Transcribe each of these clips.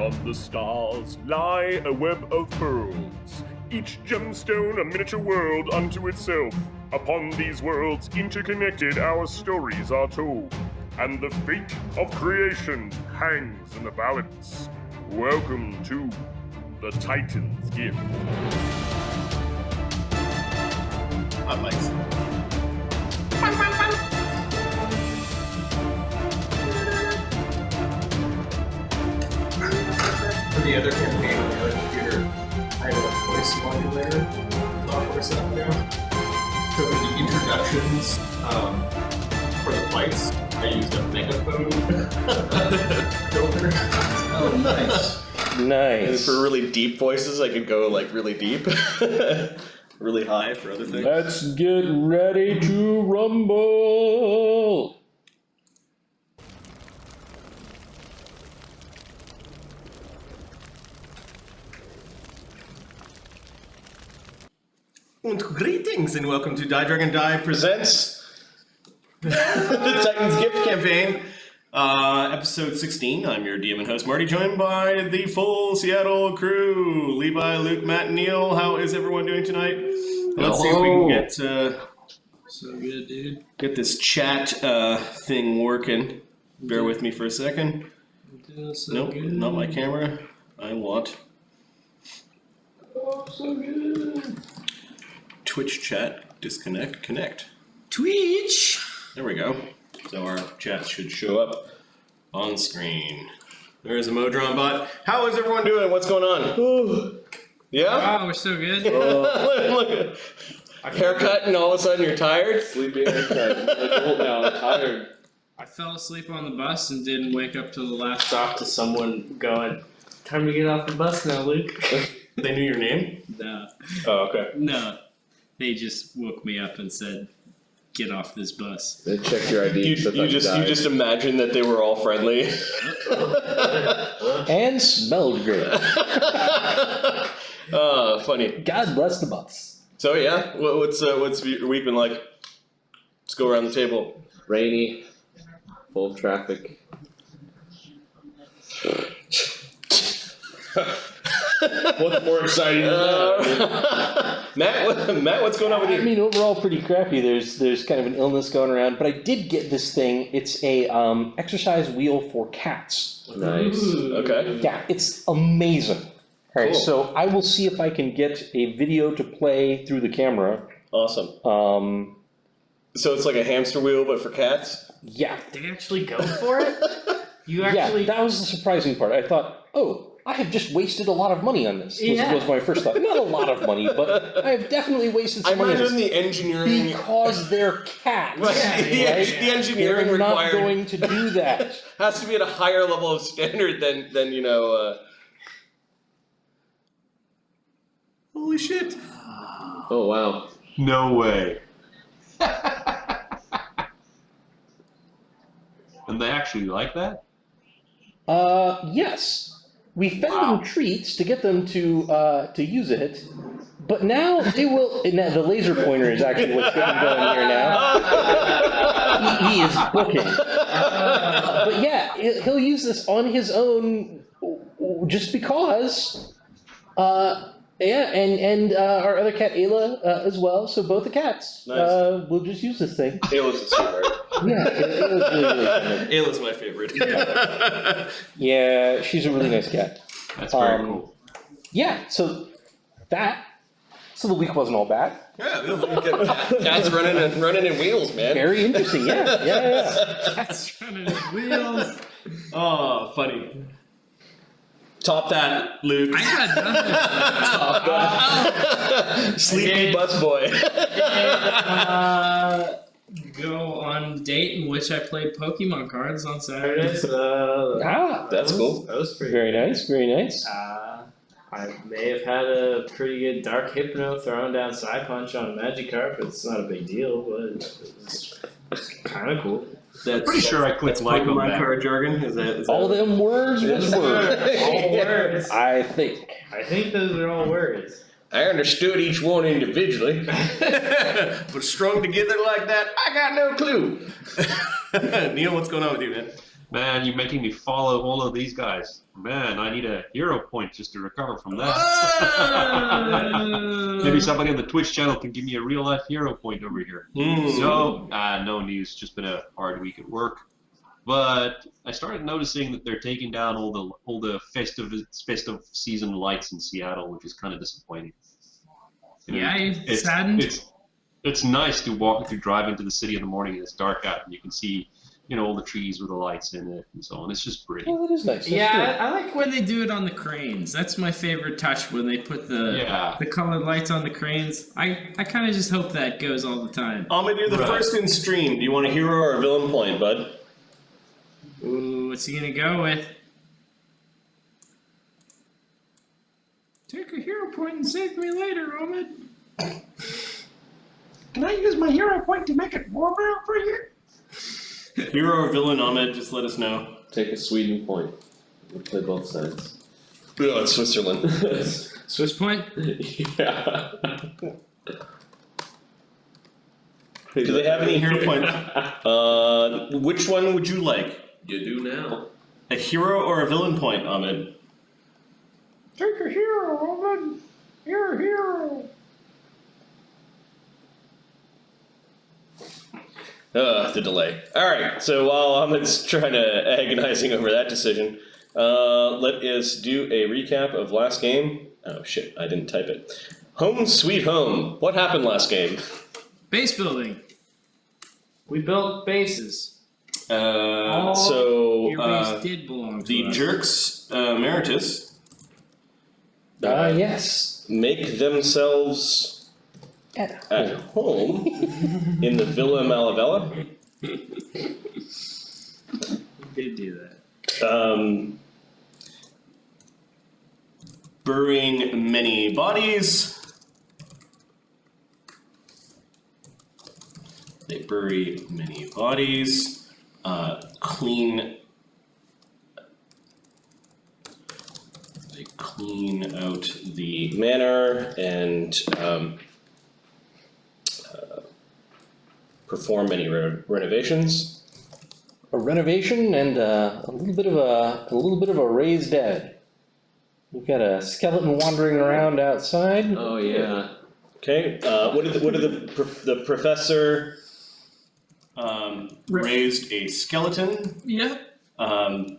Beyond the stars lie a web of pearls, each gemstone a miniature world unto itself. Upon these worlds interconnected our stories are told, and the fate of creation hangs in the balance. Welcome to the Titan's Gift. Hot mics. For the other campaign on the other computer, I have a voice modulator software set up now. So for the introductions for the fights, I used a megaphone filter. Oh, nice. Nice. And for really deep voices, I could go like really deep. Really high for other things. Let's get ready to rumble! And greetings and welcome to Die Dragon Die presents the Titan's Gift campaign, episode 16. I'm your DM and host Marty, joined by the full Seattle crew: Levi, Luke, Matt, and Neil. How is everyone doing tonight? Let's see if we can get So good, dude. get this chat thing working. Bear with me for a second. Nope, Good. not my camera. I want So good. Twitch chat. Disconnect. Connect. Twitch. There we go. So our chat should show up on screen. There's a Modron bot. How is everyone doing? What's going on? Yeah? Wow, we're so good. Look at haircut and all of a sudden you're tired? Sleepy haircut. Old now, I'm tired. I fell asleep on the bus and didn't wake up till the last stop to someone going, "Time to get off the bus now, Luke." They knew your name? No. Oh, okay. No. They just woke me up and said, "Get off this bus." They checked your ID. You just imagine that they were all friendly. And smelled good. Oh, funny. God bless the bus. So yeah, what's your week been like? Let's go around the table. Rainy. Full of traffic. What's more exciting than that? Matt, what's going on with you? I mean, overall pretty crappy. There's kind of an illness going around, but I did get this thing. It's a exercise wheel for cats. Nice. Okay. Yeah, it's amazing. All right, Cool. so I will see if I can get a video to play through the camera. Awesome. So it's like a hamster wheel, but for cats? Yeah, They actually go for it? You actually... yeah, that was the surprising part. I thought, oh, I have just wasted a lot of money on this. Was my first thought. Not a lot of money, but I have definitely wasted some money on imagine this. the engineering... Because they're cats. Right, the engineering They're not required going to do that. has to be at a higher level of standard than you know... Holy shit. Oh, wow. No way. And they actually like that? Yes. We fed them treats to get them to use it, but now they will. Now the laser pointer is actually what's getting going here now. He is booking. But yeah, he'll use this on his own, just because. Yeah, and our other cat Ayla as well. So both the cats. Nice. We'll just use this thing. Ayla's a sweetheart. Yeah, Ayla's really fun. Ayla's my favorite. Yeah, she's a really nice cat. That's very cool. Yeah, so the week wasn't all bad. Yeah, cats running in wheels, man. Very interesting, yeah. That's running his wheels. Oh, funny. Top that, Luke. I got nothing. Top that. Sleepy bus boy. Go on date in which I played Pokemon cards on Saturday. So That's cool. That was pretty Very nice, very nice. I may have had a pretty good Dark Hypno throwing down Psy Punch on a Magikarp. It's not a big deal, but it's kind of cool. Pretty sure I clicked like on Pokemon that. card jargon. Is that All them words was words. All words. I think. I think those are all words. I understood each one individually, but strung together like that, I got no clue. Neil, what's going on with you, man? Man, you're making me follow all of these guys. Man, I need a hero point just to recover from that. Maybe somebody on the Twitch channel can give me a real life hero point over here. So, no news. Just been a hard week at work. But I started noticing that they're taking down all the festive season lights in Seattle, which is kind of disappointing. Yeah, It's saddened. It's nice to drive into the city in the morning and it's dark out and you can see, all the trees with the lights in it and so on. It's just pretty. Oh, that is nice. That's Yeah, I like when they do it on the cranes. That's my favorite touch, when they put the colored lights on the cranes. I kind of just hope that goes all the time. Ahmed, you're the first in stream. Do you want a hero or a villain point, bud? Ooh, what's he gonna go with? Take a hero point and save me later, Ahmed. Can I use my hero point to make it warmer over here? Hero or villain, Ahmed, just let us know. Take a Sweden point. We'll play both sides. Oh, it's Switzerland. Swiss point? Yeah. Do they have any hero points? Which one would you like? You do now. A hero or a villain point, Ahmed? Take a hero, Ahmed. You're a hero. The delay. Alright, so while Ahmed's trying to agonizing over that decision, let us do a recap of last game. Oh shit, I didn't type it. Home sweet home. What happened last game? Base building. We built bases. Your base did belong to the us. Jerks Emeritus yes. make themselves At at home in the Villa Malavella. Did do that. Burying many bodies. They bury many bodies. They clean out the manor and perform many renovations. a renovation and a little bit of a raised bed. We've got a skeleton wandering around outside. Oh yeah. Okay. What did the professor raised a skeleton? Yeah. Um,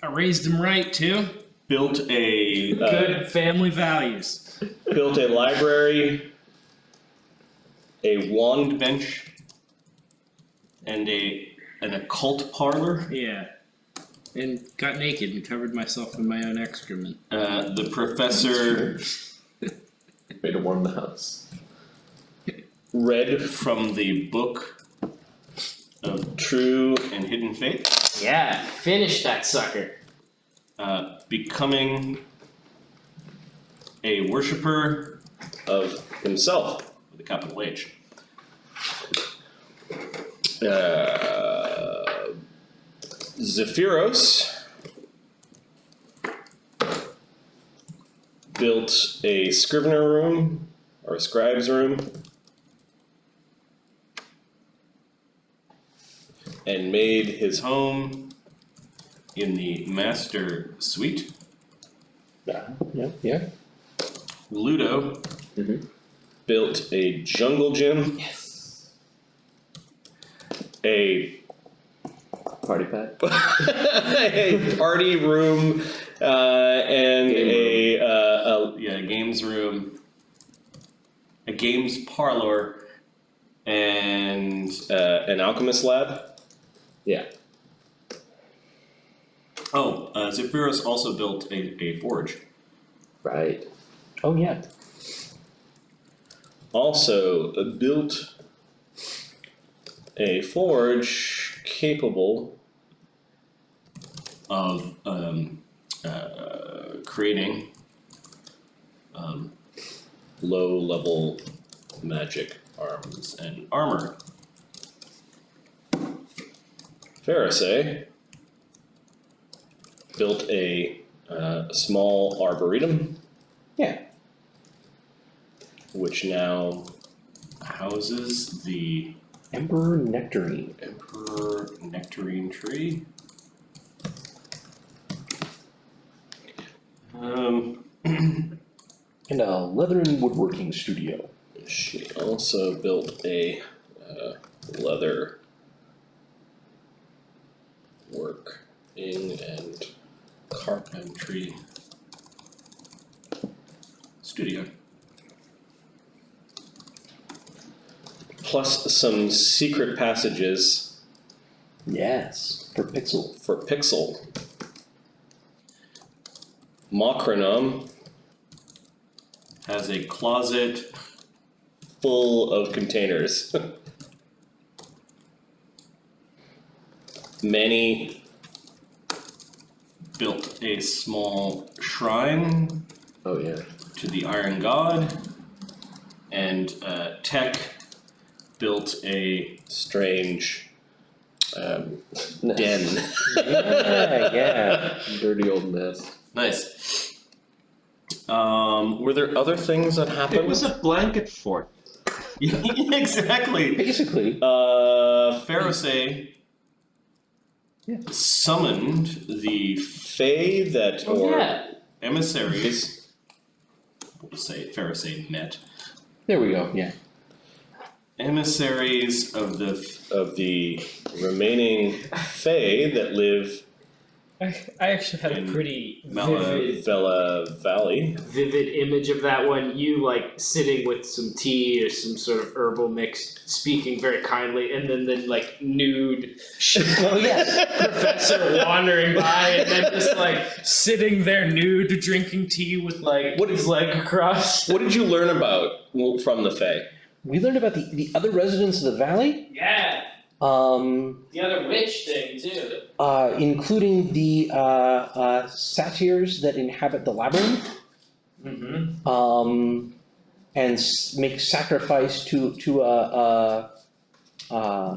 I raised him right too. built a Good family values. built a library, a wand bench, and an occult parlor. Yeah. And got naked and covered myself in my own excrement. The professor Way to warm the house. read from the book of True and Hidden Faith, Yeah, finish that sucker. becoming a worshipper of himself with a capital H. Zephyros built a scrivener room, or a scribe's room, and made his home in the master suite. Yeah. Luudo built a jungle gym. Yes. A Party pad. a party room and Game a games room, a games parlor, and an alchemist lab. Yeah. Oh, Zephyros also built a forge. Right. Oh yeah. Also built a forge capable of creating low-level magic arms and armor. Pharisee built a small arboretum, Yeah. which now houses the Emperor Nectarine. Emperor Nectarine tree. And a leather and woodworking studio. She also built a leather working and carpentry studio. Plus some secret passages Yes, for Pixel. for Pixel. Mokranum has a closet full of containers. Manny built a small shrine Oh yeah. to the Iron God, and Tech built a strange den. Yeah. Dirty old mess. Nice. Were there other things that happened? It was a blanket fort. Exactly. Basically. Pharisee summoned the Fae that, emissaries. We'll say Pharisee met. There we go, yeah. Emissaries of the remaining Fae that live I actually had a in pretty Malavella Valley. vivid image of that one. You like sitting with some tea or some sort of herbal mix, speaking very kindly, and then like nude Oh, yes. professor wandering by, and then just like sitting there nude, drinking tea with like his leg across. What did you learn about from the Fae? We learned about the other residents of the valley, Yeah, the other witch thing too. including the satyrs that inhabit the labyrinth, Mm-hmm. and make sacrifice to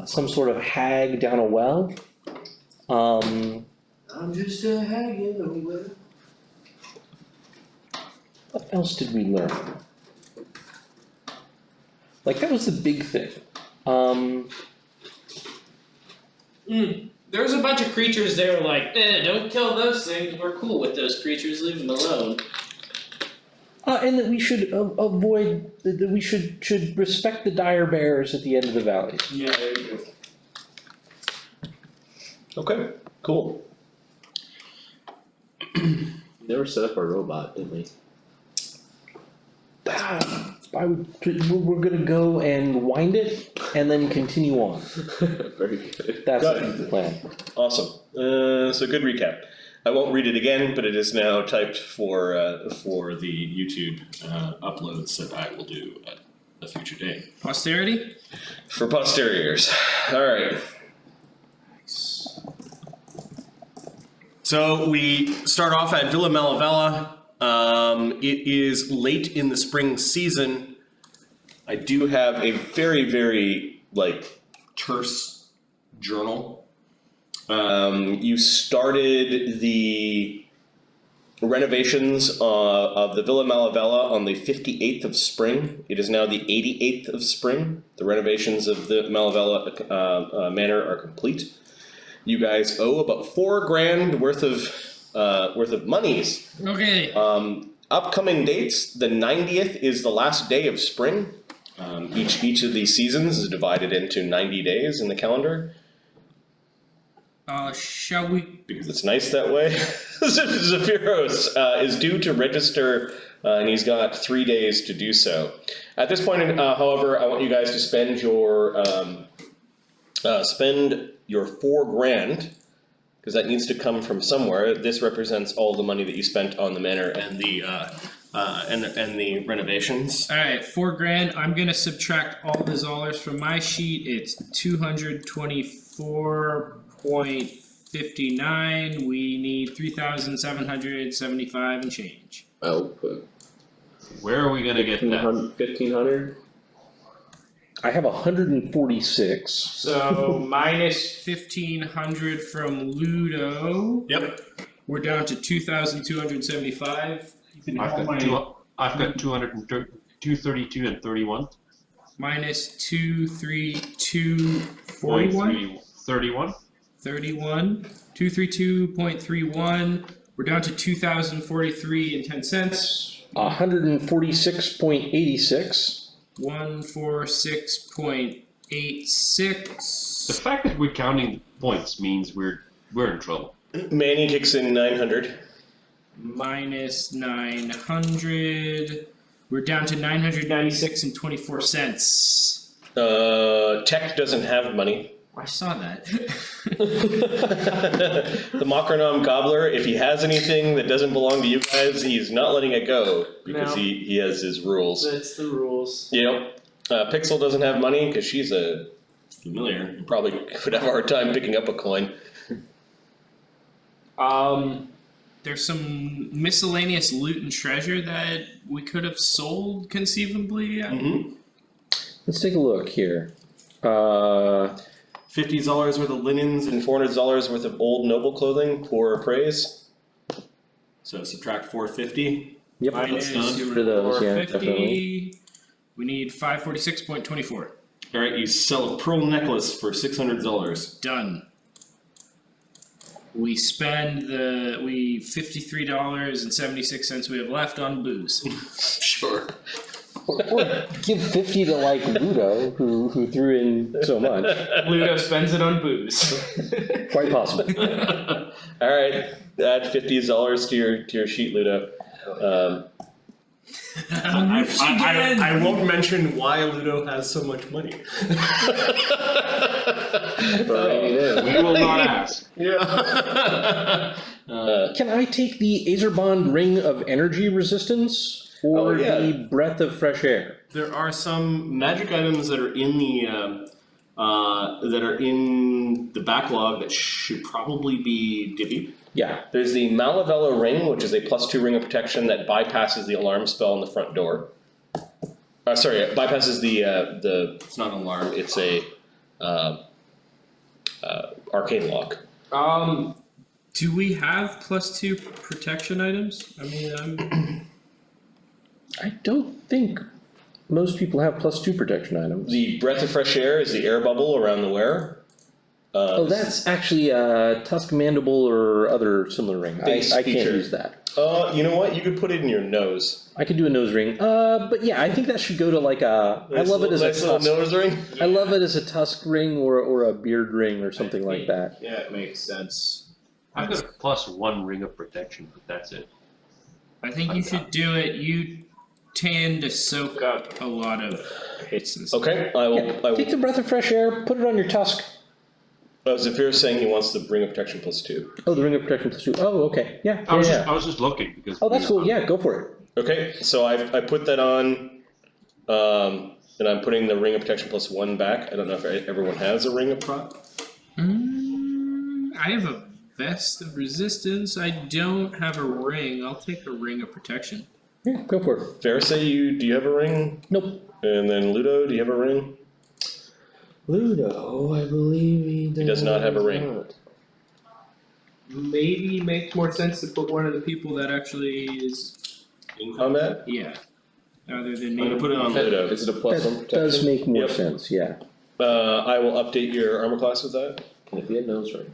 some sort of hag down a well. I'm just a hag in the well. What else did we learn? Like, that was the big thing. There was a bunch of creatures there like, don't kill those things, we're cool with those creatures, leave them alone. And that we should avoid, that we should respect the dire bears at the end of the valley. Yeah, there you go. Okay, cool. Never set up a robot, did we? We're gonna go and wind it and then continue on. Very good. That's Got it. the plan. Awesome. So good recap. I won't read it again, but it is now typed for the YouTube uploads that I will do at a future date. Posterity? For posteriors. All right. So we start off at Villa Malavella. It is late in the spring season. I do have a very, very terse journal. You started the renovations of the Villa Malavella on the 58th of spring. It is now the 88th of spring. The renovations of the Malavella manor are complete. You guys owe about $4,000 worth of monies. Okay. Upcoming dates: the 90th is the last day of spring. Each of these seasons is divided into 90 days in the calendar. Shall we? Because it's nice that way. Zephyros is due to register, and he's got 3 days to do so. At this point, however, I want you guys to spend your $4,000, because that needs to come from somewhere. This represents all the money that you spent on the manor and the renovations. All right, $4,000. I'm gonna subtract all the Zollers from my sheet. It's 224.59. We need 3,775 and change. I'll put Where are we gonna get that? 1,500. I have 146. So minus 1,500 from Luudo. Yep. We're down to 2,275. You can I've have got my- I've got 232 and 31. minus 232, 41. 31. 31. 232.31 We're down to 2,043 and 10 cents. 146.86. 146.86. The fact that we're counting points means we're in trouble. Manny kicks in 900. Minus 900. We're down to 996 and 24 cents. Tech doesn't have money. I saw that. The Macronom Gobbler, if he has anything that doesn't belong to you guys, he's not letting it go because No. he has his rules. That's the rules. Yep. Pixel doesn't have money because she's a familiar. Probably would have a hard time picking up a coin. There's some miscellaneous loot and treasure that we could have sold conceivably. Mm-hmm. Let's take a look here. $50 worth of linens and $400 worth of old noble clothing, poor appraise. So subtract 450. Yep. Minus done. Get rid of those, yeah, 450. definitely. We need 546.24. All right, you sell a pearl necklace for $600. Done. We spend the $53.76 we have left on booze. Sure. Or give 50 to like Luudo, who threw in so much. Luudo spends it on booze. Quite possible. All right, add $50 to your sheet, Luudo. I won't mention why Luudo has so much money. We will not ask. Yeah. Can I take the Azerbond Ring of Energy Resistance or the Breath of Fresh Air? There are some magic items that are in the backlog that should probably be divvied. Yeah. There's the Malavella Ring, which is a +2 ring of protection that bypasses the alarm spell on the front door. Sorry, it bypasses the it's not an alarm, it's a arcane lock. Do we have +2 protection items? I mean, I don't think most people have +2 protection items. The Breath of Fresh Air is the air bubble around the wearer. That's actually Tusk Mandible or other similar ring. I can't feature. use that. You know what? You could put it in your nose. I could do a nose ring. But yeah, I think that should go to like a. I love it as a little tusk. nose ring. I love it as a tusk ring or a beard ring or something like that. Yeah, it makes sense. I've got a +1 ring of protection, but that's it. I think you should do it. You tend to soak up a lot of hits and stuff. Okay, I will. Yeah, take the Breath of Fresh Air, put it on your tusk. Zephyros saying he wants the ring of protection +2. Oh, the ring of protection +2. Oh, okay. Yeah. I was yeah. just looking because. Oh, that's cool. Yeah, go for it. Okay, so I put that on, and I'm putting the ring of protection +1 back. I don't know if everyone has a ring of prop. I have a vest of resistance. I don't have a ring. I'll take a ring of protection. Yeah, go for it. Pharisee, do you have a ring? Nope. And then Luudo, do you have a ring? Luudo, I believe he does. He does not have a ring. Maybe makes more sense to put one of the people that actually is. In combat? Yeah. Rather than I'm me. gonna put it on Luudo. Is it a +1 That protection? does make more Yep. sense, yeah. I will update your armor class with that. Can it be a nose ring?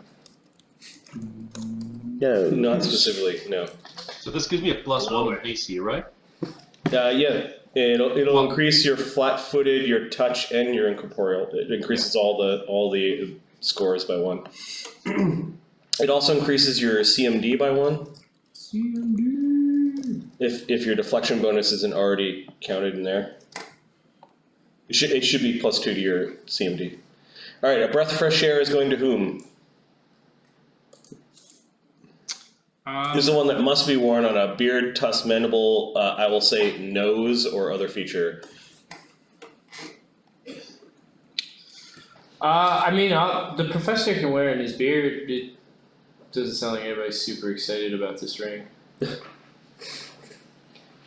No. Not specifically, no. So this gives me a +1 with AC, right? Yeah, it'll increase your flat-footed, your touch, and your incorporeal. It increases all the scores by 1. It also increases your CMD by 1. If your deflection bonus isn't already counted in there. It should be +2 to your CMD. Alright, a breath of fresh air is going to whom? This is the one that must be worn on a beard, tusk, mandible, I will say nose or other feature. I mean, the professor can wear it in his beard. It doesn't sound like anybody's super excited about this ring.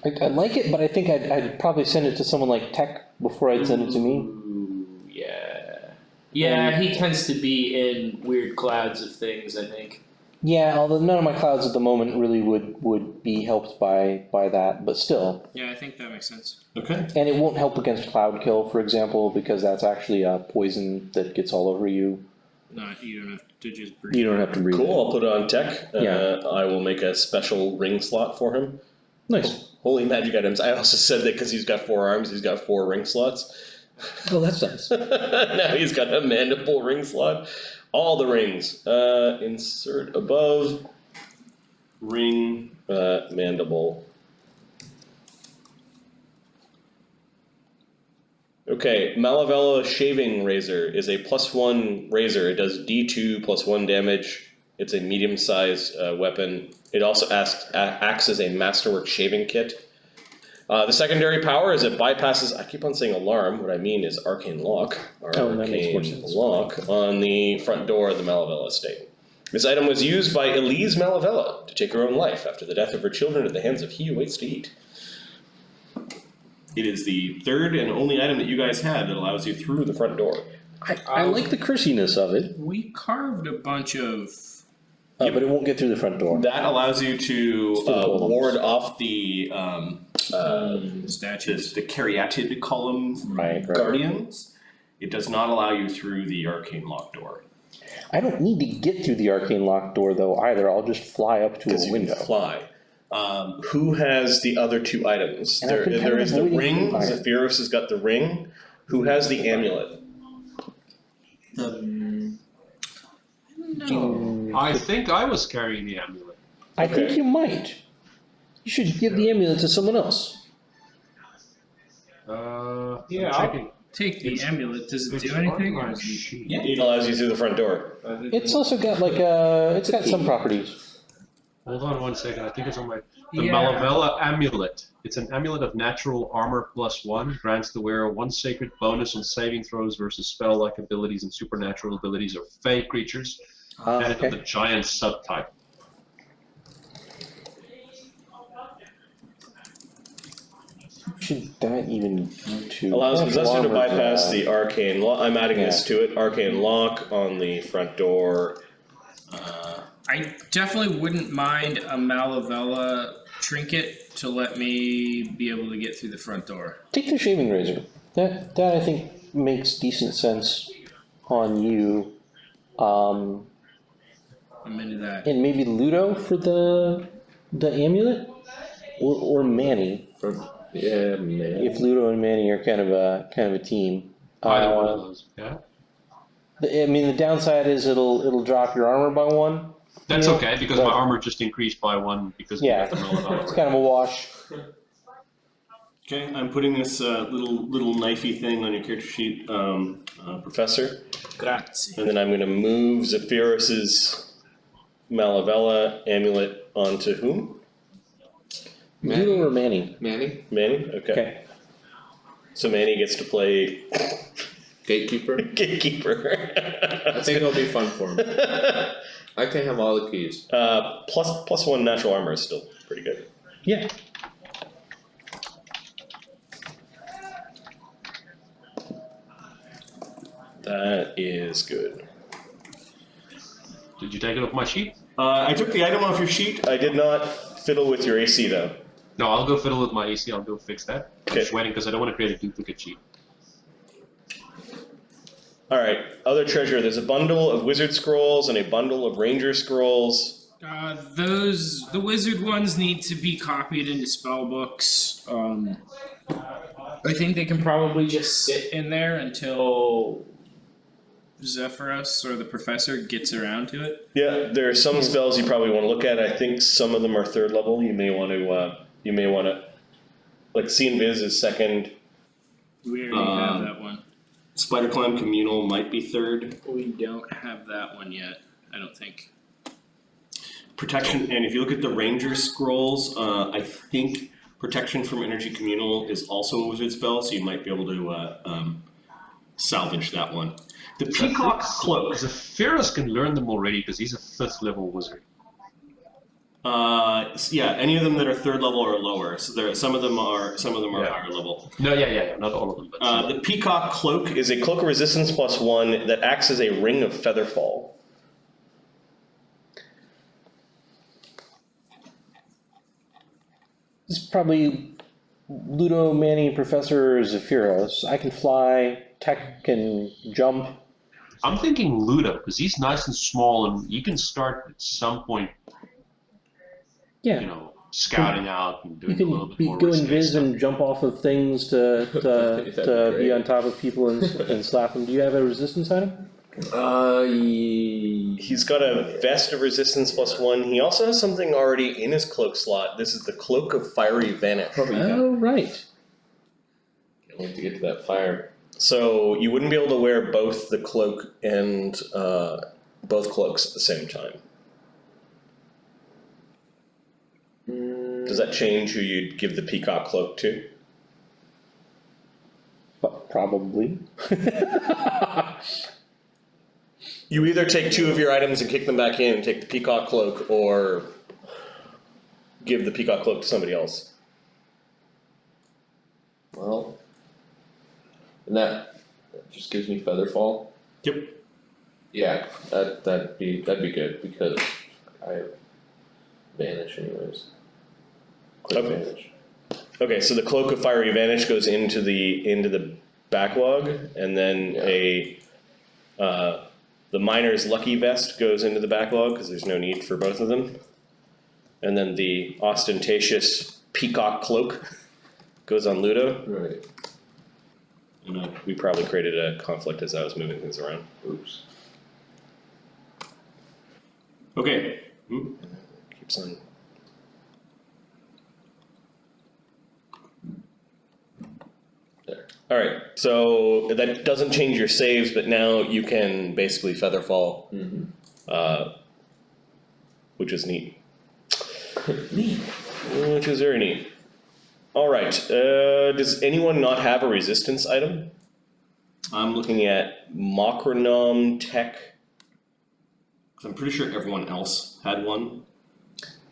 I like it, but I think I'd probably send it to someone like Tech before I'd send it to me. Ooh, yeah. Yeah, he tends to be in weird clouds of things, I think. Yeah, although none of my clouds at the moment really would be helped by that, but still. Yeah, I think that makes sense. Okay. And it won't help against cloud kill, for example, because that's actually a poison that gets all over you. Not you don't have to just breathe. You don't have to breathe. Cool, I'll put it on tech. Yeah. I will make a special ring slot for him. Nice. Holy magic items. I also said that because he's got 4 arms, he's got 4 ring slots. Oh, that's nice. Now he's got a mandible ring slot. All the rings. Insert above. Ring, mandible. Okay, Malavella Shaving Razor is a +1 razor. It does D2 +1 damage. It's a medium-sized weapon. It also acts as a masterwork shaving kit. The secondary power is it bypasses, I keep on saying alarm, what I mean is arcane lock. That makes more sense. Lock on the front door of the Malavella estate. This item was used by Elise Malavella to take her own life after the death of her children at the hands of he who waits to eat. It is the third and only item that you guys had that allows you through the front door. I like the crissiness of it, We carved a bunch of. but it won't get through the front door. That allows you to Still ward off the Statues. the caryatid column Right. guardians. It does not allow you through the arcane lock door. I don't need to get through the arcane lock door though either. I'll just fly up to Because a you window. can fly. Who has the other 2 items? And I've been kind There of is the avoiding ring. fire. Zephyros has got the ring. Who has the amulet? No. I think I was carrying the amulet. I think you might. You should give the amulet to someone else. I'm Yeah, checking. Take the amulet. Does it It's do on anything? my Or is it... sheet. It allows you through the front door. It's also got like it's got some properties. Hold on 1 second. I think it's on my. The Yeah. Malavella amulet. It's an amulet of natural armor +1. Grants the wearer 1 sacred bonus on saving throws versus spell-like abilities and supernatural abilities of fey creatures. And it's of the giant subtype. Should that even go to Allows possessor to armor, bypass the arcane lock. I'm adding this Yeah. to it. Arcane lock on the front door. I definitely wouldn't mind a Malavella trinket to let me be able to get through the front door. Take the shaving razor. That I think makes decent sense on you. I'm into that. And maybe Luudo for the amulet, or Manny. Yeah, man. If Luudo and Manny are kind of a team. Either one of those. Yeah. I mean, the downside is it'll drop your armor by 1. That's Yeah, okay because but- my armor just increased by 1 because we Yeah, got the Malavella. it's kind of a wash. Okay, I'm putting this little knifey thing on your character sheet, Professor. Grazie. And then I'm going to move Zephyros's Malavella amulet onto whom? Luudo or Manny? Manny? Manny? Okay. So Manny gets to play Gatekeeper? Gatekeeper. I think it'll be fun for him. I can have all the keys. +1 natural armor is still pretty good. Yeah. That is good. Did you take it off my sheet? I took the item off your sheet. I did not fiddle with your AC though. No, I'll go fiddle with my AC. I'll go fix that. I'm Okay. just waiting because I don't want to create a duplicate sheet. Alright, other treasure. There's a bundle of wizard scrolls and a bundle of ranger scrolls. The wizard ones need to be copied into spell books. I think they can probably just sit in there until Zephyros or the professor gets around to it. Yeah, there are some spells you probably want to look at. I think some of them are 3rd level. You may want to like See and Viz is 2nd. We already have that one. Spider Climb Communal might be 3rd. We don't have that one yet, I don't think. Protection, and if you look at the Ranger scrolls, I think Protection from Energy Communal is also a wizard spell, so you might be able to salvage that one. The Peacock Cloak. Zephyros can learn them already because he's a 5th level wizard. Yeah, any of them that are 3rd level or lower. So some of them are Yeah. higher level. No, yeah, not all of them. But The Peacock Cloak is a cloak of resistance +1 that acts as a ring of featherfall. This is probably Luudo, Manny, Professor, Zephyros. I can fly, Tech can jump. I'm thinking Luudo, because he's nice and small, and you can start at some point, Yeah. you know, scouting out and You doing a little bit can more go risque invis stuff. and jump off of things to That'd be be great. on top of people and slap them. Do you have a resistance item? He's got a vest of resistance +1. He also has something already in his cloak slot. This is the Cloak of Fiery Vanish. Oh, right. Can't wait to get to that fire. So you wouldn't be able to wear both the cloak and both cloaks at the same time. Does that change who you'd give the peacock cloak to? Probably. You either take 2 of your items and kick them back in and take the peacock cloak, or give the peacock cloak to somebody else. Well, and that just gives me featherfall. Yep. Yeah, that'd be good because I vanish anyways. Quick Okay. vanish. Okay, so the Cloak of Fiery Vanish goes into the backlog, and then the Miner's Lucky Vest goes into the backlog because there's no need for both of them. And then the ostentatious Peacock Cloak goes on Luudo. Right. And we probably created a conflict as I was moving things around. Oops. Okay. Keeps on. There. Alright, so that doesn't change your saves, but now you can basically featherfall, which is neat. Neat. Which is very neat. Alright, does anyone not have a resistance item? I'm looking at Macronom Tech. 'Cause I'm pretty sure everyone else had one.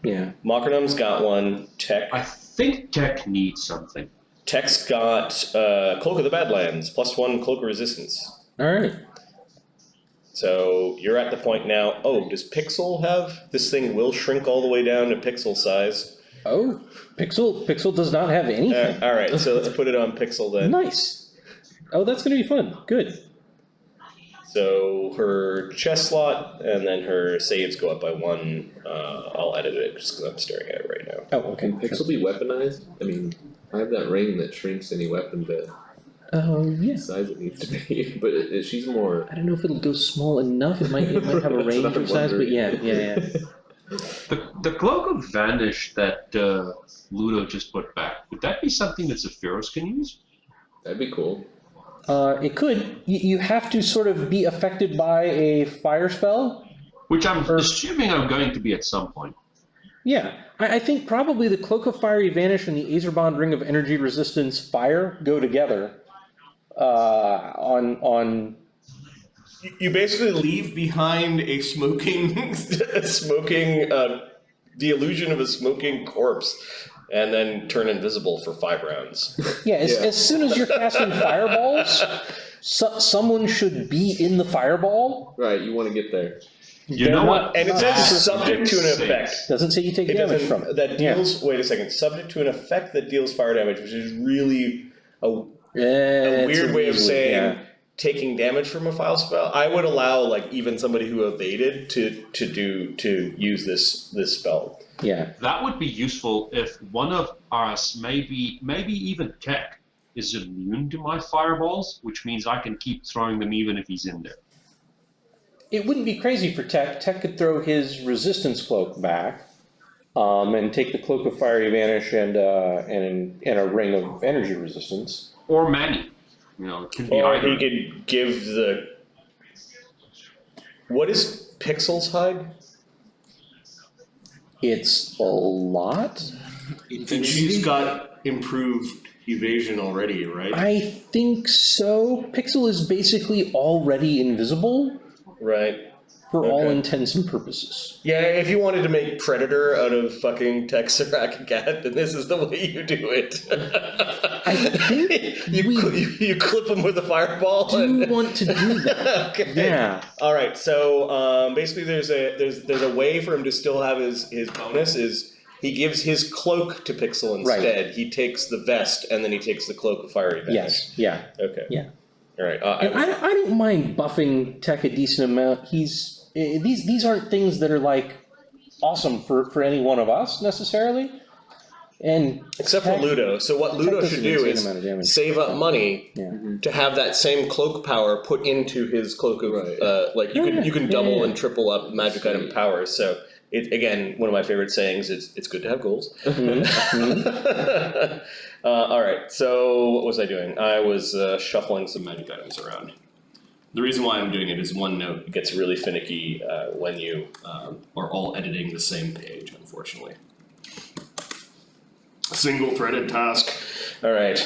Yeah. Macronom's got one, Tech. I think Tech needs something. Tech's got Cloak of the Badlands, +1 cloak of resistance. Alright. So you're at the point now, oh, does Pixel have? This thing will shrink all the way down to Pixel size. Oh, Pixel does not have anything. Alright, so let's put it on Pixel then. Nice. Oh, that's gonna be fun. Good. So her chest slot and then her saves go up by 1. I'll edit it just because I'm staring at it right now. Oh, okay. Can Pixel be weaponized? I mean, I have that ring that shrinks any weapon to Yeah. the size it needs to be, but she's more. I don't know if it'll go small enough. It might have a That's range what I'm of size, but wondering. yeah. The Cloak of Vanish that Luudo just put back, would that be something that Zephyros can use? That'd be cool. It could. You have to sort of be affected by a fire spell. Which I'm assuming I'm going to be at some point. Yeah, I think probably the Cloak of Fiery Vanish and the Azerbond Ring of Energy Resistance Fire go together. On You basically leave behind a smoking, the illusion of a smoking corpse, and then turn invisible for 5 rounds. yeah, as soon as you're casting fireballs, someone should be in the fireball. Right, you want to get there. You know what? And it says subject to an Makes effect. sense. Doesn't say you take It damage doesn't, from it. that deals, wait a second, subject to an effect that deals fire damage, which is really a weird way of saying taking damage from a fire spell. I would allow like even somebody who evaded to use this spell. Yeah. That would be useful if one of us, maybe even Tech, is immune to my fireballs, which means I can keep throwing them even if he's in there. It wouldn't be crazy for Tech. Tech could throw his resistance cloak back, and take the Cloak of Fiery Vanish and a ring of energy resistance. Or Manny. You know, it could be Or either. he could give the. What is Pixel's hide? It's a lot. And she's got improved evasion already, right? I think so. Pixel is basically already invisible Right. for all Okay. intents and purposes. Yeah, if you wanted to make Predator out of fucking Texerac Cat, then this is the way you do it. I think you clip him with a fireball. Do and... want to do that. Okay. Yeah. All right. So basically, there's a way for him to still have his bonus. Is he gives his cloak to Pixel instead? He takes the vest and then he takes the Cloak of Fiery Vanish. Yes. Yeah. Okay. Yeah. All right. And I don't mind buffing Tech a decent amount. These aren't things that are like awesome for any one of us necessarily. And except for Luudo. So what Luudo should do is save up money to have that same cloak power put into his cloak of like you can double and triple up magic item powers. So it again, one of my favorite sayings is it's good to have goals. All right. So what was I doing? I was shuffling some magic items around. The reason why I'm doing it is OneNote gets really finicky when you are all editing the same page, unfortunately. Single-threaded task. All right.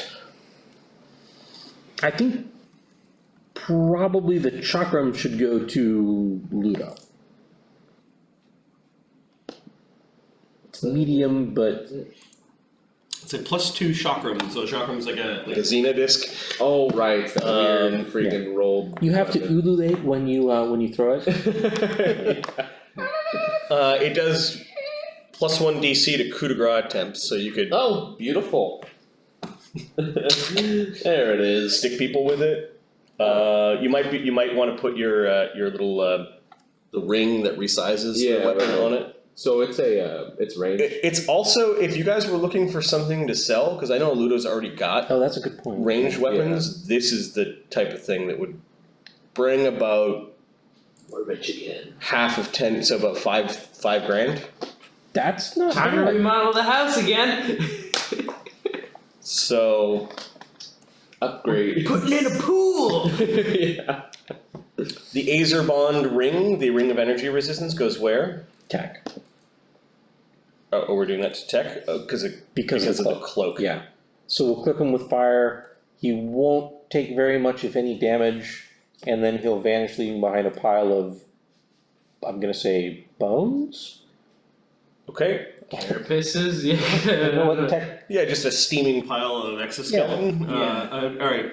I think probably the chakram should go to Luudo. It's medium, but it's a +2 chakram, so chakram is like a Xena disc. Oh right, that weird freaking roll. You have to ululate when you throw it. It does +1 DC to coup de grace attempts, so you could Oh, beautiful. There it is. stick people with it. You might want to put your little the ring that resizes the weapon on it. So it's it's range. It's also, if you guys were looking for something to sell, because I know Ludo's already got Oh, that's a good point. ranged weapons, this is the type of thing that would bring about We're rich again. half of 10, so about five grand. That's not Time to bad. remodel the house again. So Upgrade. Putting in a pool. Yeah. the Azer Bond ring, the ring of energy resistance, goes where? Tech. Oh, we're doing that to tech because of the cloak. Yeah. So we'll clip him with fire. He won't take very much, if any, damage, and then he'll vanish, leaving behind a pile of, I'm gonna say, bones. Okay. Carapaces, You know what yeah. tech? Yeah, just a steaming pile of exoskeleton. Yeah. All right.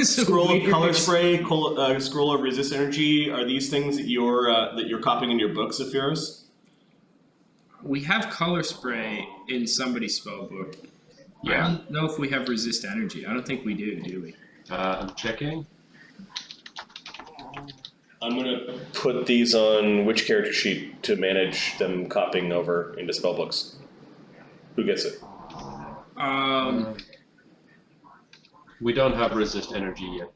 Scroll of Weird. color spray, scroll of resist energy. Are these things that you're copying in your book, Zephyros? We have color spray in somebody's spell book. Yeah. I don't know if we have resist energy. I don't think we do we? I'm checking. I'm gonna put these on which character sheet to manage them copying over into spellbooks. Who gets it? We don't have resist energy yet.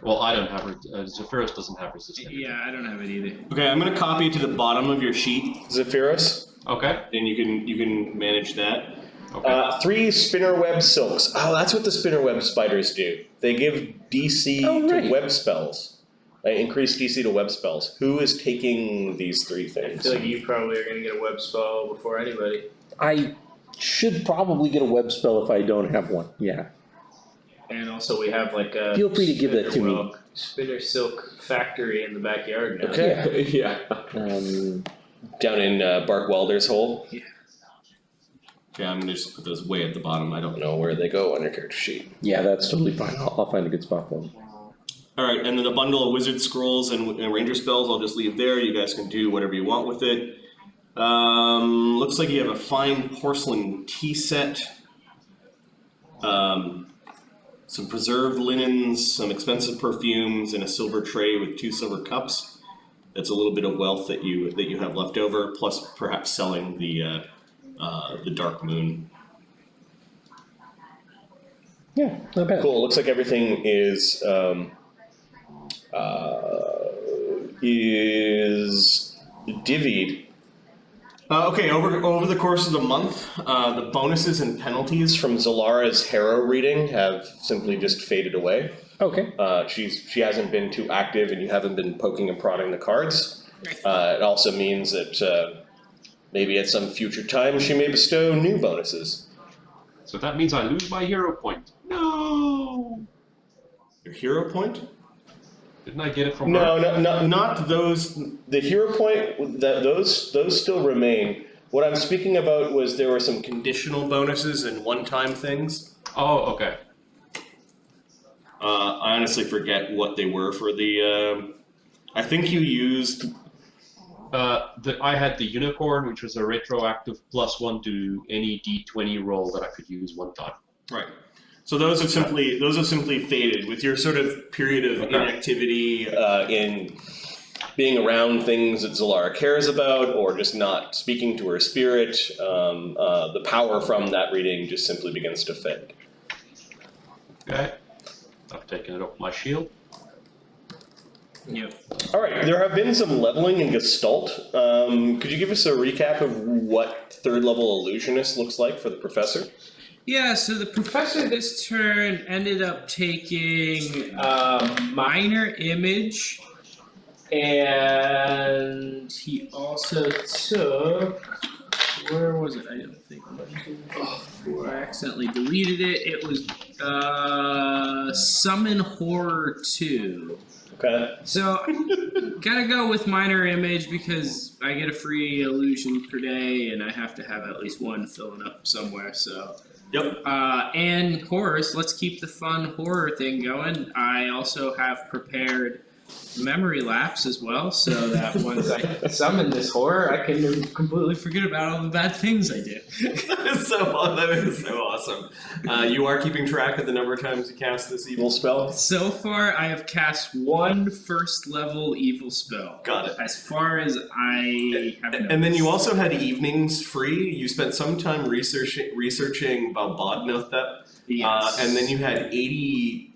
Well, I don't have Zephyros doesn't have resist energy. Yeah, I don't have it either. Okay, I'm gonna copy it to the bottom of your sheet, Zephyros, Okay. and you can manage that. Okay. 3 spinnerweb silks. Oh, that's what the spinnerweb spiders do. They give DC right. to web spells. They increase DC to web spells. Who is taking these 3 I things? feel like you probably are gonna get a web spell before anybody. I should probably get a web spell if I don't have one. Yeah. And also we have like a Feel free to give that to me. Spinner silk factory in the backyard now. Okay. Yeah. Down in Bark Welder's hole? Yeah. Okay, I'm gonna just put those way at the bottom. I don't know where they go on your character sheet. Yeah, that's totally fine. I'll find a good spot for them. Alright, and then the bundle of wizard scrolls and ranger spells I'll just leave there. You guys can do whatever you want with it. Looks like you have a fine porcelain tea set. Some preserved linens, some expensive perfumes, and a silver tray with 2 silver cups. That's a little bit of wealth that you have left over, plus perhaps selling the dark moon. Yeah, not bad. Cool. Looks like everything is divvied. Okay, over the course of the month, the bonuses and penalties from Zalara's Harrow reading have simply just faded away. Okay. She hasn't been too active, and you haven't been poking and prodding the cards. It also means that maybe at some future time she may bestow new bonuses. So that means I lose my hero point. No. Your hero point? Didn't I get it from No, her? not those. The hero point, those still remain. What I'm speaking about was there were some conditional bonuses and one-time things. Oh, okay. I honestly forget what they were for the. I think you used I had the unicorn, which was a retroactive +1 to any D20 roll that I could use one time. Right. So those have simply faded with your sort of period of inactivity in being around things that Zalara cares about, or just not speaking to her spirit. The power from that reading just simply begins to fade. Okay. I've taken it off my shield. Yep. All right, there have been some leveling in Gestalt. Could you give us a recap of what third level illusionist looks like for the professor? Yeah, so the professor this turn ended up taking minor image, and he also took, where was it? I don't think I accidentally deleted it. It was Summon Horror 2. Okay. So, gotta go with minor image because I get a free illusion per day, and I have to have at least one filling up somewhere. So, Yep. And horrors. Let's keep the fun horror thing going. I also have prepared memory lapse as well, so that once I summon this horror, I can completely forget about all the bad things I do. That is so awesome. You are keeping track of the number of times you cast this evil spell? So far, I have cast one first level evil spell. Got it. As far as I have noticed. And then you also had evenings free. You spent some time researching Bompa Dhamadomba. Yes. And then you had 80...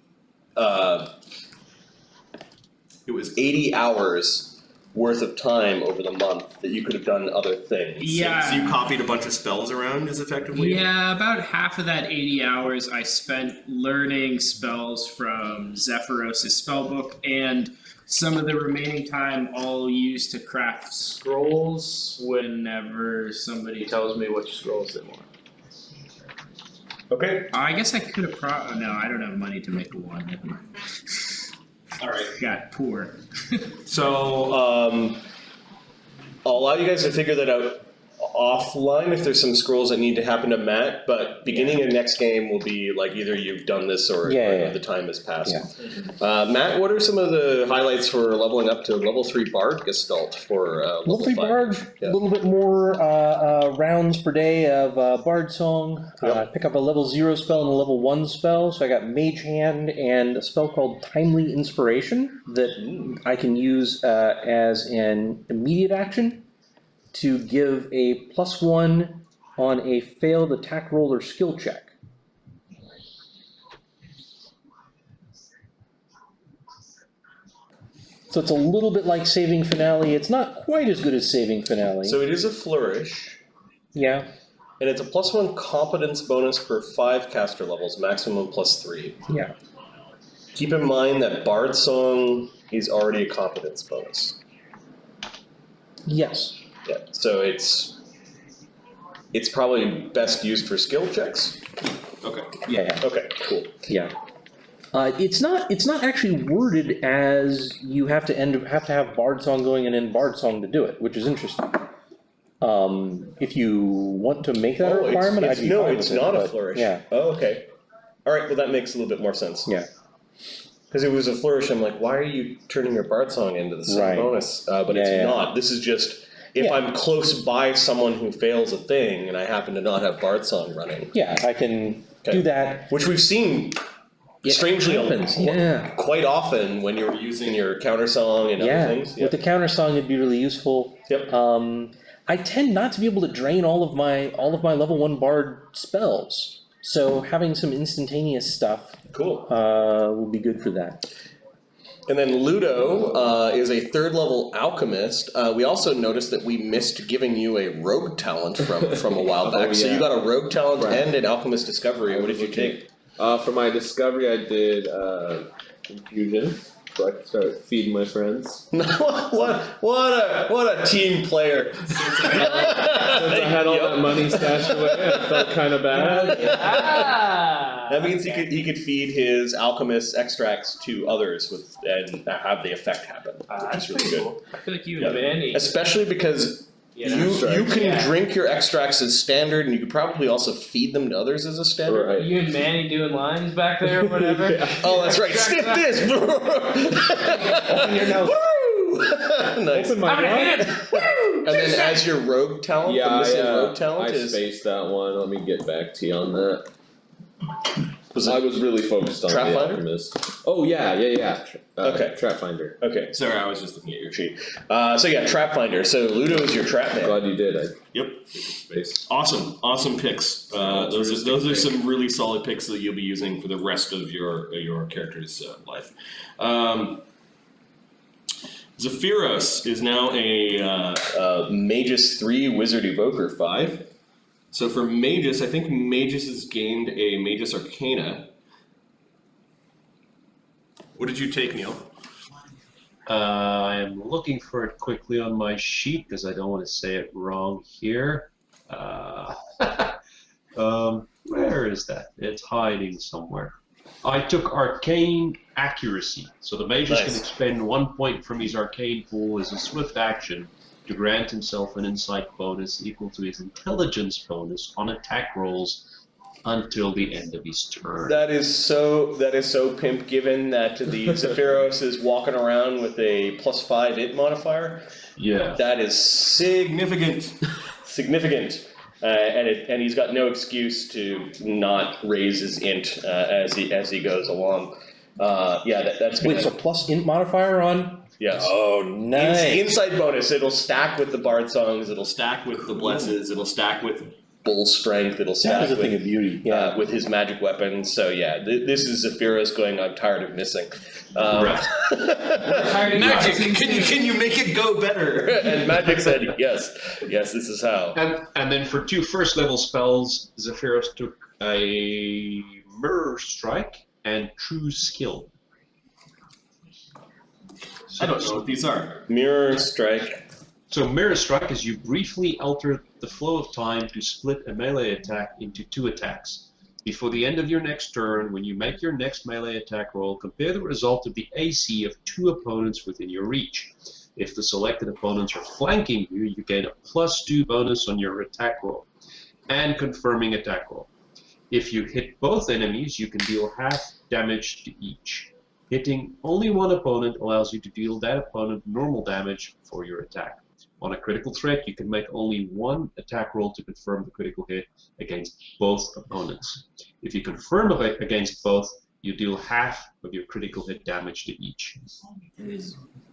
it was 80 hours worth of time over the month that you could have done other things. Yeah. So you copied a bunch of spells around, is effectively? Yeah, about half of that 80 hours I spent learning spells from Zephyros' spellbook, and some of the remaining time I'll use to craft scrolls whenever somebody tells me which scrolls they want. Okay. I guess I could have no, I don't have money to make a one. Never mind. All right. Got poor. So, I'll allow you guys to figure that out offline if there's some scrolls that need to happen to Matt, but beginning of next game will be like either you've done this or the time has passed. Yeah. Matt, what are some of the highlights for leveling up to level 3 Bard Gestalt for level 3 Bard, a little bit more rounds per day of Bard Song. Pick up a level 0 spell and a level 1 spell. So I got Mage Hand and a spell called Timely Inspiration that I can use as an immediate action to give a +1 on a failed attack roll or skill check. So it's a little bit like Saving Finale. It's not quite as good as Saving Finale. So it is a flourish. Yeah. And it's a +1 competence bonus per 5 caster levels, maximum +3. Yeah. Keep in mind that Bard Song is already a competence bonus. Yes. Yeah, so it's probably best used for skill checks. Okay. Yeah. Okay. Cool. Yeah. It's not actually worded as you have to have Bard Song going and end Bard Song to do it, which is interesting. If you want to make that a requirement, I'd be fine with it's it, not a but, flourish. Yeah. Oh, okay. All right. Well, that makes a little bit more sense. Yeah. Because it was a flourish. I'm like, why are you turning your Bard Song into the same bonus? But it's not. This is just. If I'm close by someone who fails a thing and I happen to not have Bard Song running. Yeah, I can do that. Which we've seen strangely happens. Quite often when you're using your counter song and other things. With the counter song it'd be really useful. Yep. I tend not to be able to drain all of my level 1 Bard spells. So having some instantaneous stuff will be good for that. And then Luudo is a 3rd level alchemist. We also noticed that we missed giving you a rogue talent from a while back. So you got a rogue talent and an alchemist discovery. What did you take? For my discovery, I did infusion, so I could start feeding my friends. what a team player! Since I had all that money stashed away, I felt kind of bad. That means he could feed his alchemist extracts to others and have the effect happen, which is really good. Cool. I feel like you and Manny. Especially because you can drink your extracts as standard, and you could probably also feed them to others as a standard. Right. You and Manny doing lines back there or whatever? Oh, that's right. Sniff this! Open your nose. Woo! Nice. Open my I'm gonna hit door. him! And then as your rogue talent, the missing rogue talent I is spaced that one. Let me get back to you on that. I was really focused on Trap the finder? Alchemist. Oh yeah. Okay. Trap finder. okay. Sorry, I was just looking at your sheet. So yeah, trap finder. So Luudo is your trap man. Glad you did. Yep. Space. Awesome picks. Those are some really solid picks that you'll be using for the rest of your character's life. Zephyros is now a Magus 3 Wizard Evoker 5. So for Magus, I think Magus has gained a Magus Arcana. What did you take, Neil? I am looking for it quickly on my sheet because I don't want to say it wrong here. Where is that? It's hiding somewhere. I took Arcane Accuracy. So the Magus can expend 1 point from his Arcane pool as a swift action to grant himself an insight bonus equal to his intelligence bonus on attack rolls until the end of his turn. That is so pimp, given that the Zephyros is walking around with a +5 int modifier. Yeah. That is significant. And he's got no excuse to not raise his int as he goes along. That's Wait, so plus int modifier on? yes. Oh, nice. Insight bonus. It'll stack with the bard songs. It'll stack with the blesses. It'll stack with bull strength. It'll That stack is a thing of beauty. Yeah. with his magic weapons. So yeah, this is Zephyros going, I'm tired of missing. Right. Magic, can you make it go better? And Magic said, yes, this is how. And then for 2 first level spells, Zephyros took a Mirror Strike and True Skill. I don't know what these are. Mirror Strike. So Mirror Strike is you briefly alter the flow of time to split a melee attack into 2 attacks. Before the end of your next turn, when you make your next melee attack roll, compare the result of the AC of 2 opponents within your reach. If the selected opponents are flanking you, you gain a +2 bonus on your attack roll and confirming attack roll. If you hit both enemies, you can deal half damage to each. Hitting only one opponent allows you to deal that opponent normal damage for your attack. On a critical threat, you can make only 1 attack roll to confirm the critical hit against both opponents. If you confirm against both, you deal half of your critical hit damage to each.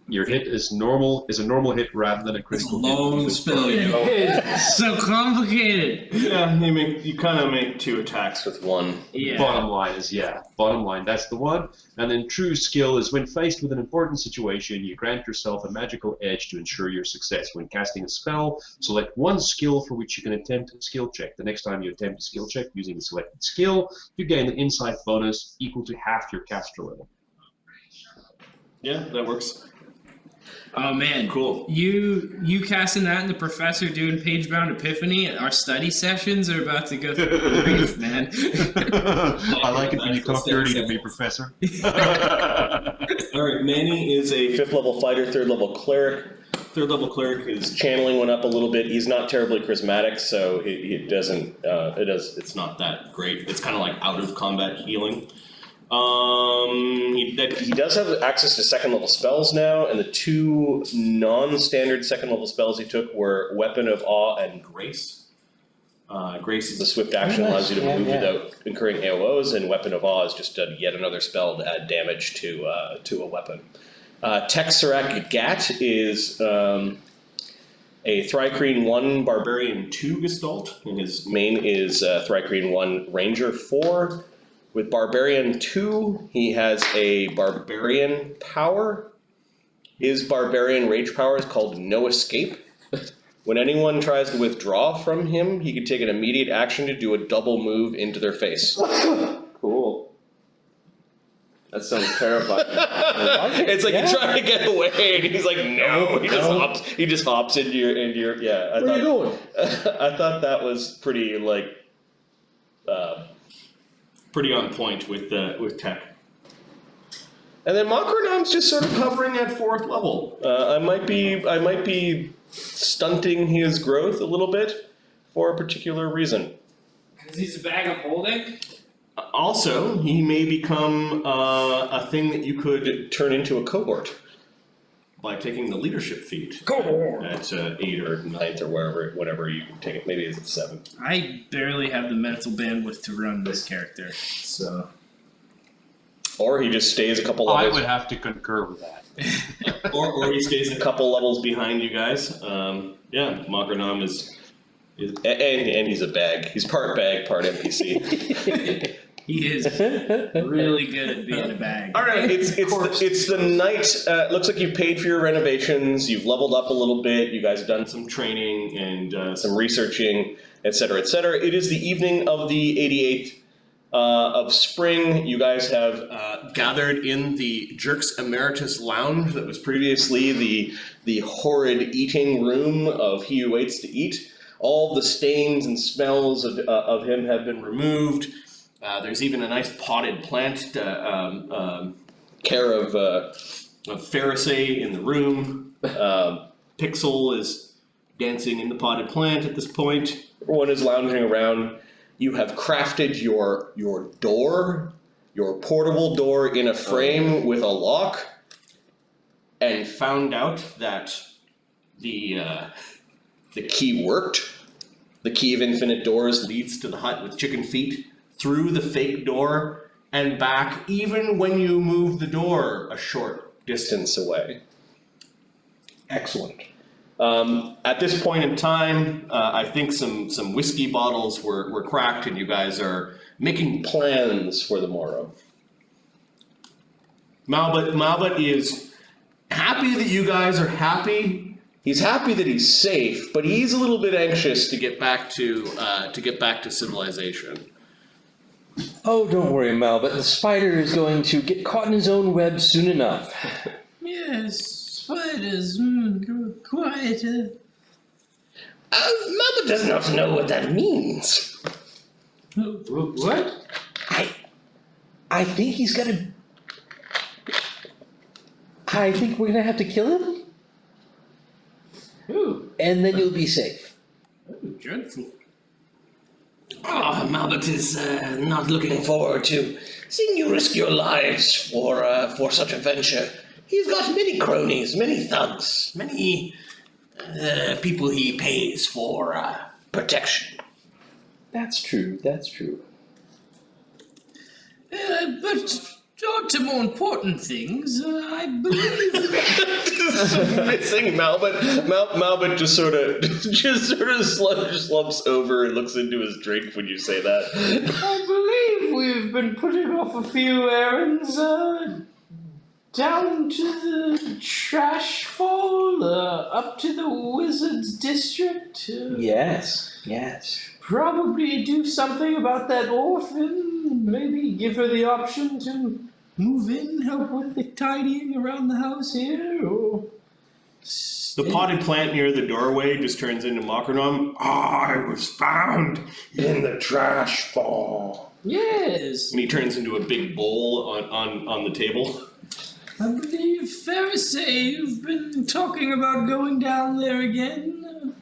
Your hit is a normal hit rather than a critical hit. Long spell, you know. It's so complicated. Yeah, you kind of make 2 attacks with 1. Yeah. Bottom line, that's the one. And then True Skill is when faced with an important situation, you grant yourself a magical edge to ensure your success. When casting a spell, select 1 skill for which you can attempt a skill check. The next time you attempt a skill check using the selected skill, you gain an insight bonus equal to half your caster level. Yeah, that works. Oh man, Cool. You casting that and the professor doing page-bound epiphany. Our study sessions are about to go through the roof, man. I like it when you talk dirty to me, Professor. Alright, Manny is a 5th level fighter, 3rd level cleric. 3rd level cleric, his channeling went up a little bit. He's not terribly charismatic, so it's not that great. It's kind of like out of combat healing. He does have access to 2nd level spells now, and the 2 non-standard 2nd level spells he took were Weapon of Awe and Grace. Grace is a swift action, allows you to move without incurring AOs, and Weapon of Awe is just yet another spell to add damage to a weapon. Texarak Gat is a Thrycreen 1 Barbarian 2 Gestalt, and his main is Thrycreen 1 Ranger 4. With Barbarian 2, he has a Barbarian power. His Barbarian rage power is called No Escape. When anyone tries to withdraw from him, he can take an immediate action to do a double move into their face. Cool. That sounds terrifying. It's like you're trying to get away, and he's like, no. He just hops into your yeah. Where are you going? I thought that was pretty pretty on point with tech. And then Makronam's just sort of hovering at 4th level. I might be stunting his growth a little bit for a particular reason. Because he's a bag of holding? Also, he may become a thing that you could turn into a cohort. by taking the leadership feat. Go on. At 8 or 9th or whatever you can take it. Maybe it's at 7. I barely have the mental bandwidth to run this character, so. Or he just stays a couple I levels. would have to concur with that. or he stays a couple levels behind you guys. Yeah, Magranom is and he's a bag. He's part bag, part NPC. He is really good at being a bag. All right, it's the night. Looks like you've paid for your renovations. You've leveled up a little bit. You guys have done some training and some researching, etc., etc. It is the evening of the 88th of spring. You guys have gathered in the Jerks Emeritus lounge that was previously the horrid eating room of He Who Waits to Eat. All the stains and smells of him have been removed. There's even a nice potted plant care of Pharisee in the room. Pixel is dancing in the potted plant at this point. Everyone is lounging around. You have crafted your door, your portable door in a frame with a lock, and found out that the key worked. The key of infinite doors leads to the hut with chicken feet, through the fake door, and back, even when you move the door a short distance away. Excellent. At this point in time, I think some whiskey bottles were cracked, and you guys are making plans for the morrow. Malbut is happy that you guys are happy. He's happy that he's safe, but he's a little bit anxious to get back to civilization. Oh, don't worry, Mal, but the spider is going to get caught in his own web soon enough. Yes, spiders, quiet. Malbut does not know what that means. What? I think he's gonna... I think we're gonna have to kill him, Ooh. and then you'll be safe. Dreadful. Malbut is not looking forward to seeing you risk your lives for such a venture. He's got many cronies, many thugs, many people he pays for protection. That's true, that's true. But on to more important things, I believe... Missing Malbut. Malbut just sort of slumps over and looks into his drink when you say that. I believe we've been putting off a few errands down to the Trashfall, up to the Wizard's District. Yes. Probably do something about that orphan. Maybe give her the option to move in, help with the tidying around the house here, or... The potted plant near the doorway just turns into Makranom. I was found in the Trashfall. Yes. And he turns into a big bowl on the table. I believe, Pharisee, you've been talking about going down there again.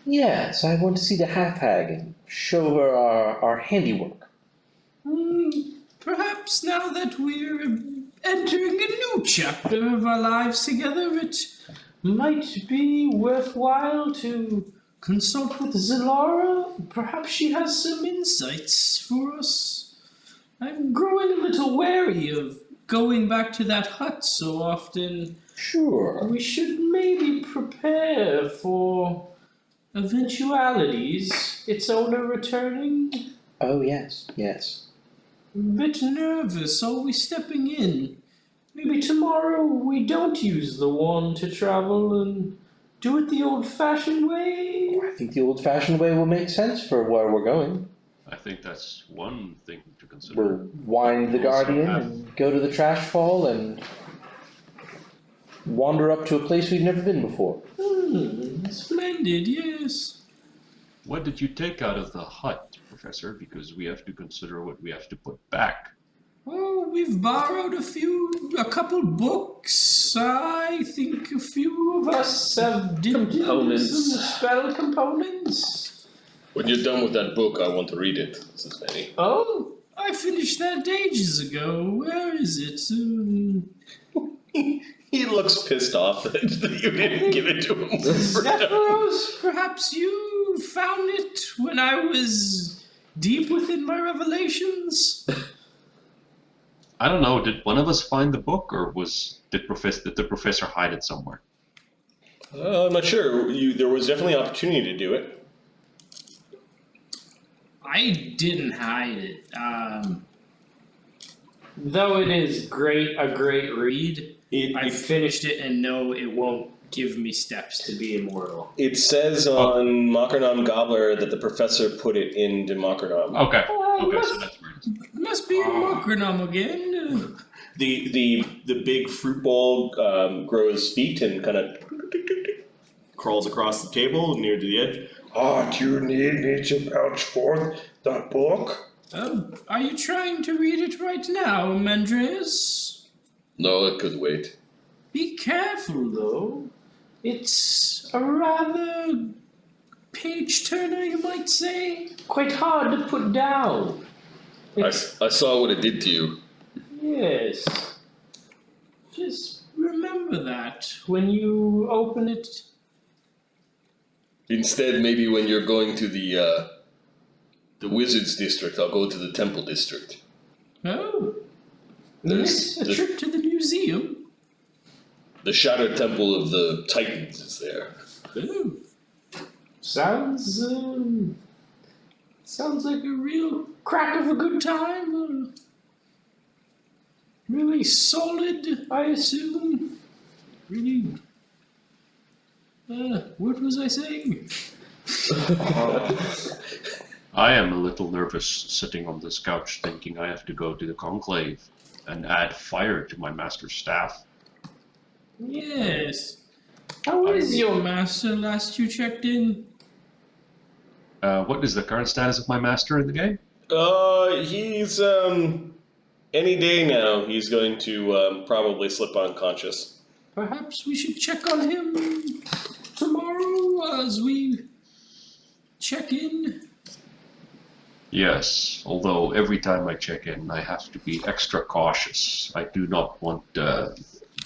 Yes, I want to see the Half-Hag and show her our handiwork. Perhaps now that we're entering a new chapter of our lives together, it might be worthwhile to consult with Zalara. Perhaps she has some insights for us. I'm growing a little wary of going back to that hut so often. Sure. We should maybe prepare for eventualities. Its owner returning. Oh, yes. A bit nervous, always stepping in. Maybe tomorrow we don't use the wand to travel and do it the old-fashioned way. I think the old-fashioned way will make sense for where we're going. I think that's one thing to consider. We'll wind the Guardian and go to the Trashfall and wander up to a place we've never been before. Splendid, yes. What did you take out of the hut, Professor? Because we have to consider what we have to put back. Oh, we've borrowed a couple books. I think a few of us have Components. some spell components. When you're done with that book, I want to read it, says Manny. Oh, I finished that ages ago. Where is it? He looks pissed off that you didn't give it to him. Zephyros, perhaps you found it when I was deep within my revelations? I don't know. Did one of us find the book, or did the professor hide it somewhere? I'm not sure. There was definitely opportunity to do it. I didn't hide it. Though it is a great read, I It, finished it and know it won't give me steps to be immortal. it says on Mockernam Gobbler that the professor put it into Mockernam. Okay. Okay, so that's where it is. Must be in Mokranum again. The big fruit bowl grows feet and kind of crawls across the table near to the edge. Do you need me to vouch for the book? Are you trying to read it right now, Mendres? No, it could wait. Be careful, though. It's a rather page-turner, you might say. Quite hard to put down. I saw what it did to you. Yes. Just remember that. When you open it, Instead, maybe when you're going to the Wizards District, I'll go to the Temple District. Oh, There's a trip to the museum. the Shattered Temple of the Titans is there. Oh, sounds like a real crack of a good time. Really solid, I assume. Really. What was I saying? I am a little nervous sitting on this couch thinking I have to go to the conclave and add fire to my master's staff. Yes. How is your master last you checked in? What is the current status of my master in the game? He's any day now. He's going to probably slip unconscious. Perhaps we should check on him tomorrow as we check in. Yes, although every time I check in, I have to be extra cautious. I do not want the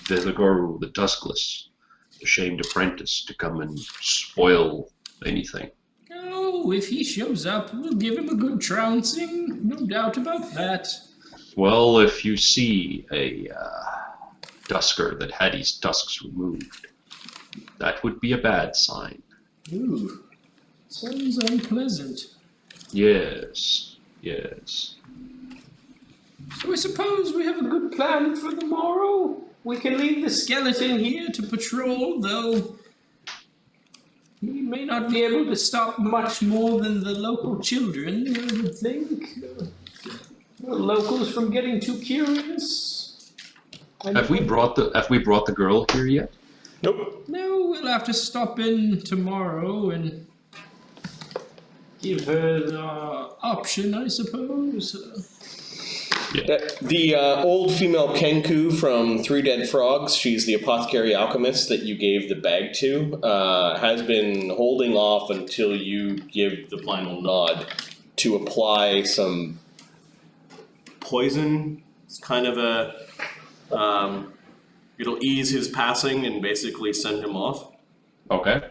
guru, the Tuskless, the shamed apprentice, to come and spoil anything. Oh, if he shows up, we'll give him a good trouncing. No doubt about that. Well, if you see a Tusker that had his tusks removed, that would be a bad sign. Ooh, sounds unpleasant. Yes, yes. So I suppose we have a good plan for the morrow. We can leave the skeleton here to patrol, though he may not be able to stop much more than the local children, I would think. Locals from getting too curious. Have we brought the girl here yet? Nope. No, we'll have to stop in tomorrow and give her the option, I suppose. The old female Kenku from Three Dead Frogs, she's the apothecary alchemist that you gave the bag to, has been holding off until you give the final nod to apply some poison. It's kind of a, it'll ease his passing and basically send him off. Okay.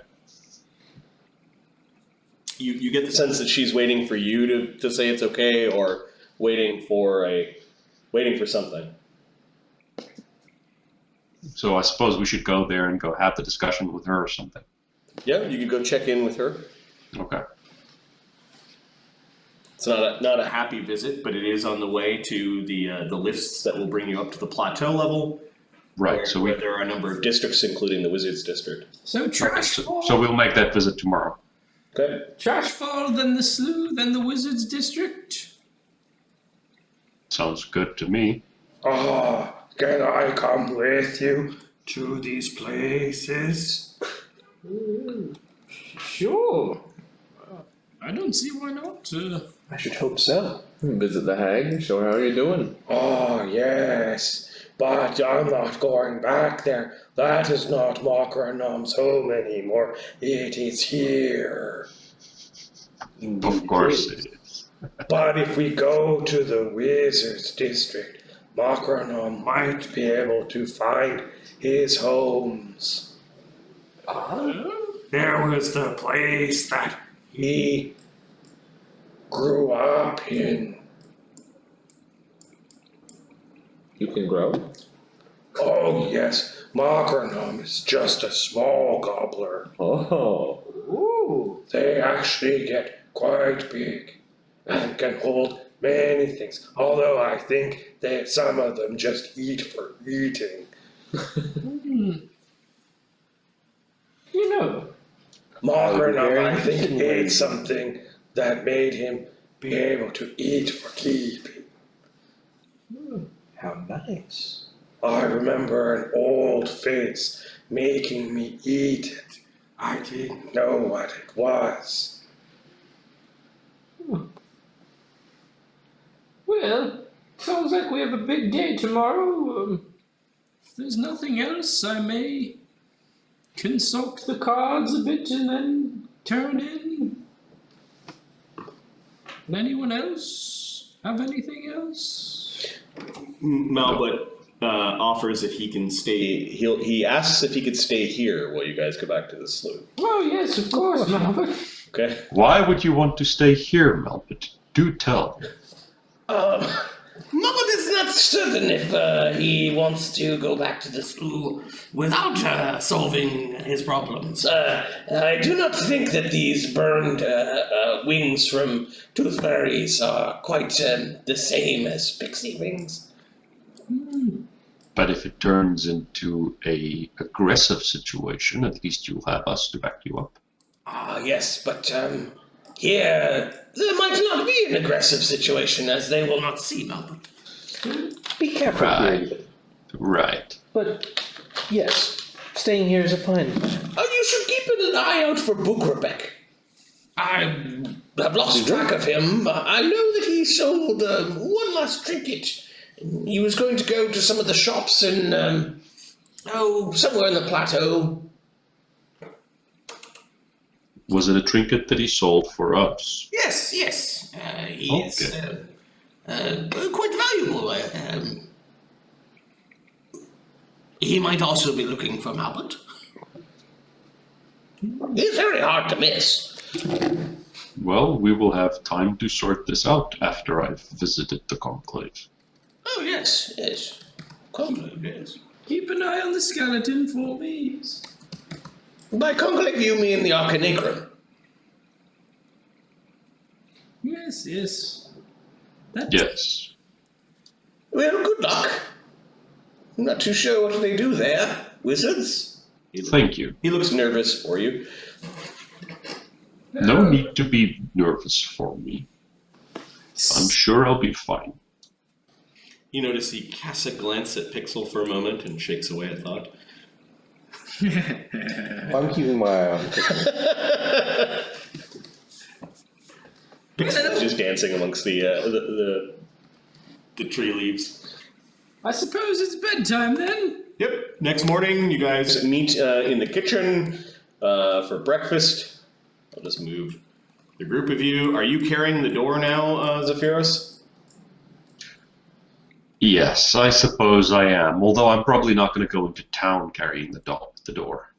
You get the sense that she's waiting for you to say it's okay, or waiting for something. So I suppose we should go there and go have the discussion with her or something. Yeah, you could go check in with her. Okay. It's not a happy visit, but it is on the way to the lifts that will bring you up to the plateau level. Right. Where there are a number of districts, including the Wizards District. So Trashfall. So we'll make that visit tomorrow. Okay. Trashfall, then the Slough, then the Wizards District. Sounds good to me. Can I come with you to these places? Sure. I don't see why not. I should hope so. Visit the hag, show her how you're doing. Yes, but I'm not going back there. That is not Mokranum's home anymore. It is here. Of course it is. But if we go to the Wizards District, Macronom might be able to find his homes. There was the place that he grew up in. You can grow? Oh yes, Macronom is just a small gobbler. Oh. Ooh. They actually get quite big and can hold many things, although I think that some of them just eat for eating. You know, Macronom, I think, ate something that made him be able to eat for keeping. How nice. I remember an old face making me eat it. I didn't know what it was. well, sounds like we have a big day tomorrow. If there's nothing else, I may Consult the cards a bit and then turn in. Anyone else have anything else? Malbut offers if he can stay. He asks if he could stay here while you guys go back to the slough. Oh yes, of course, Malbut. Okay. Why would you want to stay here, Malbut? Do tell. Malbut is not certain if he wants to go back to the slough without solving his problems. I do not think that these burned wings from tooth fairies are quite the same as pixie wings. But if it turns into a aggressive situation, at least you'll have us to back you up. Yes, but here there might not be an aggressive situation as they will not see Malbut. Be careful here. Right. But, yes, staying here is a fine. You should keep an eye out for Bookrebeck. I have lost track of him. I know that he sold one last trinket. He was going to go to some of the shops in, somewhere in the Plateau. Was it a trinket that he sold for us? Yes. He is quite valuable. He might also be looking for Malbut. He's very hard to miss. Well, we will have time to sort this out after I've visited the conclave. Oh, yes. Conclave, yes. Keep an eye on the skeleton for me. By conclave, you mean the Arcanacrum? Yes. Yes. Well, good luck. I'm not too sure what they do there. Wizards? Thank you. He looks nervous for you. No need to be nervous for me. I'm sure I'll be fine. You notice he casts a glance at Pixel for a moment and shakes away a thought. I'm keeping my eye on it. Pixel's just dancing amongst the tree leaves. I suppose it's bedtime then. Yep. Next morning, you guys meet in the kitchen for breakfast. I'll just move the group of you. Are you carrying the door now, Zephyros? Yes, I suppose I am, although I'm probably not going to go into town carrying the door.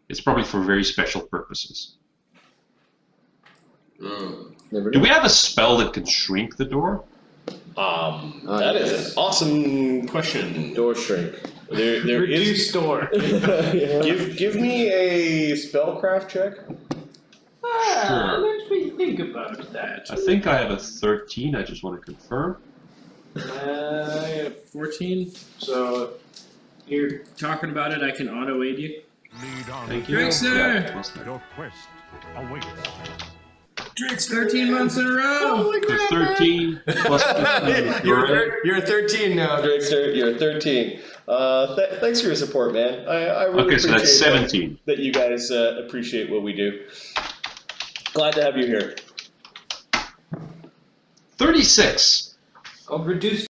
It's probably for very special purposes. Do we have a spell that can shrink the door? That is an awesome question. Door shrink. There is. door. Give me a spellcraft check. Sure. Let me think about that. I think I have a 13, I just want to confirm. I have 14, so you're talking about it, I can auto-aid you. Thank you. Drixer! Yeah, plus that. Your quest awaits. It's 13 months in a row! The 13 plus 15. You're 13 now, Drixter. You're 13. Thanks for your support, man. I really Okay, so appreciate that's 17. that you guys appreciate what we do. Glad to have you here. 36. I'll reduce